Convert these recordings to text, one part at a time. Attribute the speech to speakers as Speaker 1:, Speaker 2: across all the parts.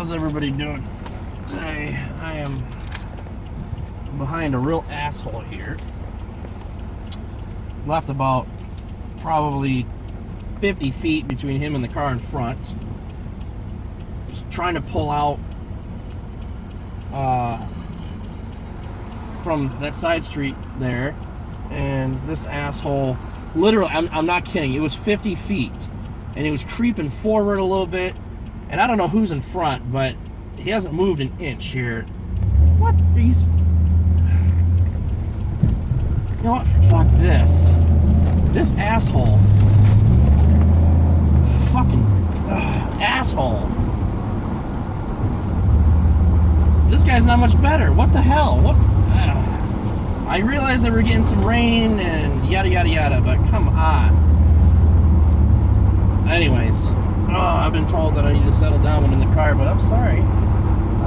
Speaker 1: How's everybody doing today? I am behind a real asshole here. Left about probably 50 feet between him and the car in front. Just trying to pull out from that side street there, and this asshole, literally, I'm not kidding, it was 50 feet, and he was creeping forward a little bit, and I don't know who's in front, but he hasn't moved an inch here. What? These... You know what? Fuck this. This asshole. Fucking asshole. This guy's not much better. What the hell? What? I realized that we're getting some rain and yada yada yada, but come on. Anyways, I've been told that I need to settle down when in the car, but I'm sorry.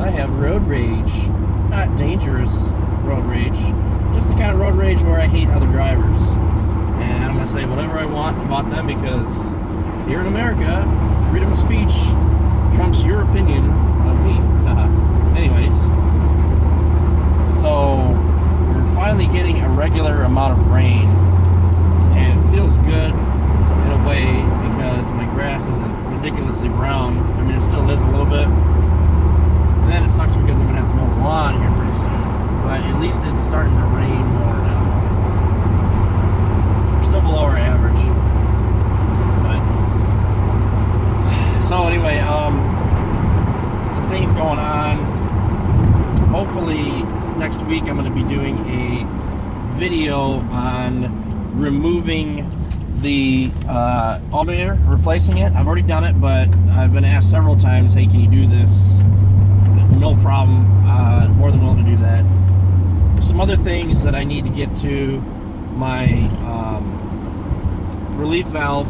Speaker 1: I have road rage. Not dangerous road rage. Just the kind of road rage where I hate other drivers. And I'm going to say whatever I want about them, because here in America, freedom of speech trumps your opinion of me. Anyways, so we're finally getting a regular amount of rain, and it feels good in a way because my grass isn't ridiculously brown. I mean, it still is a little bit. And then it sucks because I'm going to have to mow the lawn here pretty soon. But at least it's starting to rain more now. We're still below our average. But so anyway, some things going on. Hopefully next week I'm going to be doing a video on removing the alternator, replacing it. I've already done it, but I've been asked several times, hey, can you do this? No problem. More than willing to do that. There's some other things that I need to get to. My relief valve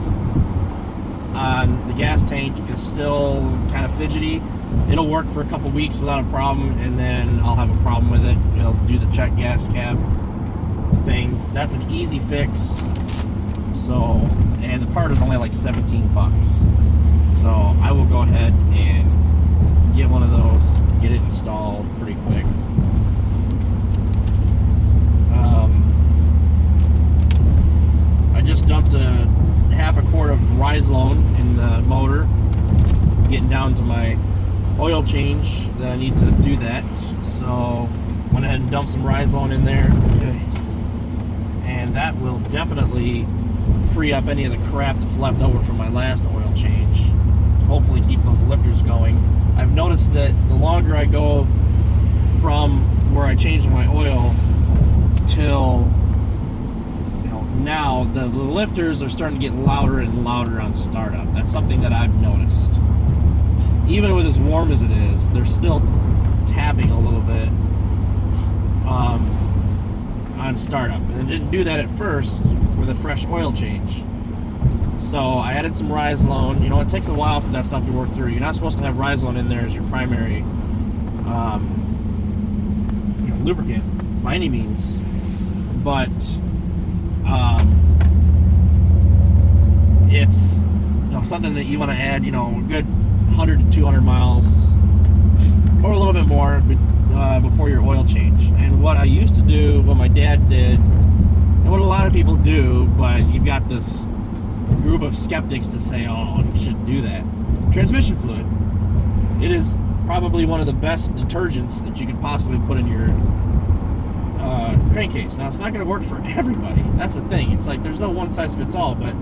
Speaker 1: on the gas tank is still kind of fidgety. It'll work for a couple weeks without a problem, and then I'll have a problem with it. It'll do the check gas cap thing. That's an easy fix. So, and the part is only like 17 bucks. So I will go ahead and get one of those, get it installed pretty quick. I just dumped a half a quart of Rizlone in the motor, getting down to my oil change that I need to do that. So went ahead and dumped some Rizlone in there, and that will definitely free up any of the crap that's left over from my last oil change. Hopefully keep those lifters going. I've noticed that the longer I go from where I changed my oil till now, the lifters are starting to get louder and louder on startup. That's something that I've noticed. Even with as warm as it is, they're still tapping a little bit on startup. And it didn't do that at first with a fresh oil change. So I added some Rizlone. You know, it takes a while for that stuff to work through. You're not supposed to have Rizlone in there as your primary lubricant by any means. But it's something that you want to add, a good 100 to 200 miles or a little bit more before your oil change. And what I used to do, what my dad did, and what a lot of people do, but you've got this group of skeptics to say, oh, you shouldn't do that. Transmission fluid. It is probably one of the best detergents that you could possibly put in your crankcase. Now, it's not going to work for everybody. That's the thing. It's like there's no one size fits all, but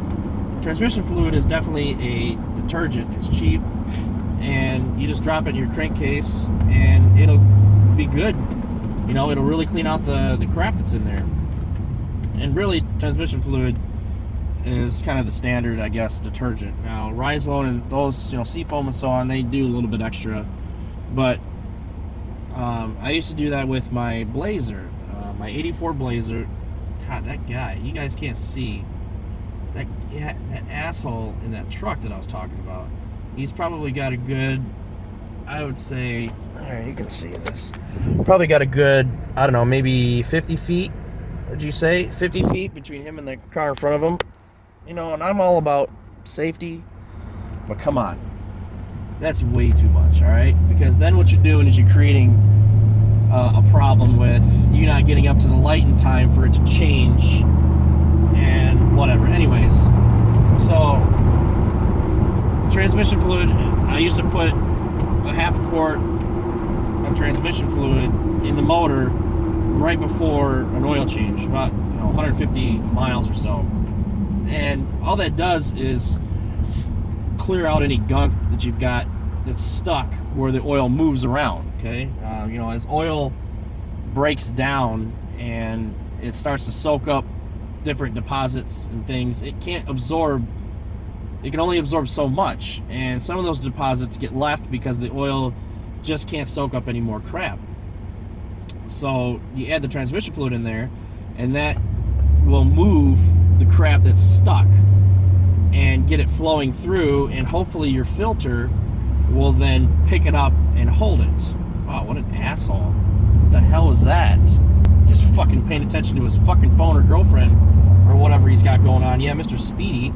Speaker 1: transmission fluid is definitely a detergent. It's cheap, and you just drop it in your crankcase, and it'll be good. It'll really clean out the crap that's in there. And really, transmission fluid is kind of the standard, I guess, detergent. Now, Rizlone and those, Seafoam and so on, they do a little bit extra. But I used to do that with my Blazer, my 84 Blazer. God, that guy, you guys can't see. That asshole in that truck that I was talking about. He's probably got a good, I would say, there, you can see this. Probably got a good, I don't know, maybe 50 feet. Would you say 50 feet between him and the car in front of him? And I'm all about safety, but come on. That's way too much, all right? Because then what you're doing is you're creating a problem with you not getting up to the light in time for it to change and whatever. Anyways, so transmission fluid, I used to put a half quart of transmission fluid in the motor right before an oil change, about 150 miles or so. And all that does is clear out any gunk that you've got that's stuck where the oil moves around, okay? As oil breaks down and it starts to soak up different deposits and things, it can only absorb so much, and some of those deposits get left because the oil just can't soak up any more crap. So you add the transmission fluid in there, and that will move the crap that's stuck and get it flowing through, and hopefully your filter will then pick it up and hold it. Wow, what an asshole. What the hell was that? He's fucking paying attention to his fucking phone or girlfriend or whatever he's got going on. Yeah, Mr. Speedy.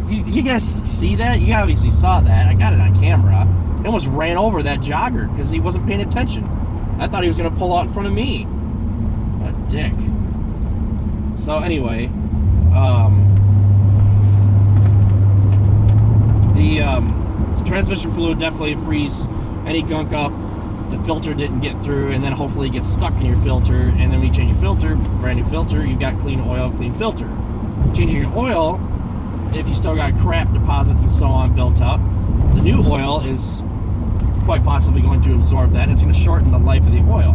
Speaker 1: You guys see that? You obviously saw that. I got it on camera. He almost ran over that jogger because he wasn't paying attention. I thought he was going to pull out in front of me. What a dick. So anyway, the transmission fluid definitely frees any gunk up the filter didn't get through, and then hopefully it gets stuck in your filter, and then when you change your filter, brand new filter, you've got clean oil, clean filter. Changing your oil, if you still got crap deposits and so on built up, the new oil is quite possibly going to absorb that. It's going to shorten the life of the oil.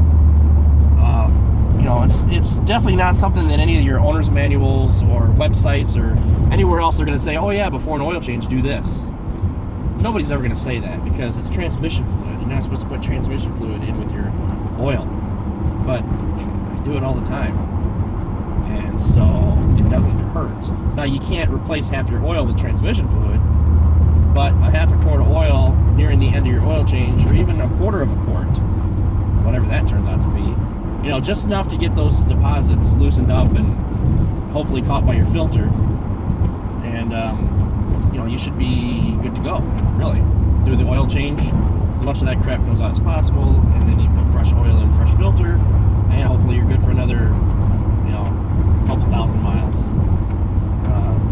Speaker 1: It's definitely not something that any of your owner's manuals or websites or anywhere else are going to say, oh yeah, before an oil change, do this. Nobody's ever going to say that because it's transmission fluid. You're not supposed to put transmission fluid in with your oil. But I do it all the time. And so it doesn't hurt. Now you can't replace half your oil with transmission fluid, but a half a quart of oil nearing the end of your oil change, or even a quarter of a quart, whatever that turns out to be, just enough to get those deposits loosened up and hopefully caught by your filter. And, you should be good to go, really. Do the oil change, as much of that crap comes out as possible, and then you put fresh oil in, fresh filter, and hopefully you're good for another, couple thousand miles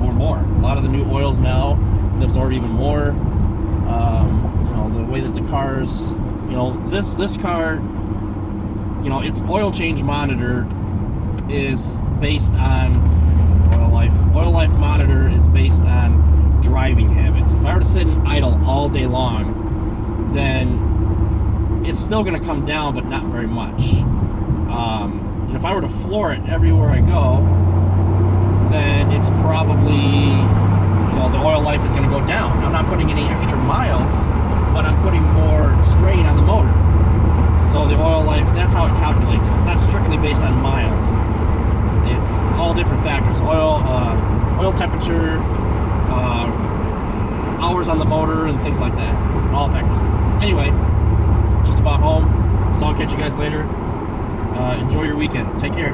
Speaker 1: or more. A lot of the new oils now absorb even more. The way that the cars, this car, its oil change monitor is based on Oil Life. Oil Life monitor is based on driving habits. If I were to sit and idle all day long, then it's still going to come down, but not very much. And if I were to floor it everywhere I go, then it's probably, the oil life is going to go down. I'm not putting any extra miles, but I'm putting more strain on the motor. So the oil life, that's how it calculates it. It's not strictly based on miles. It's all different factors. Oil temperature, hours on the motor, and things like that. All factors. Anyway, just about home. So I'll catch you guys later. Enjoy your weekend. Take care.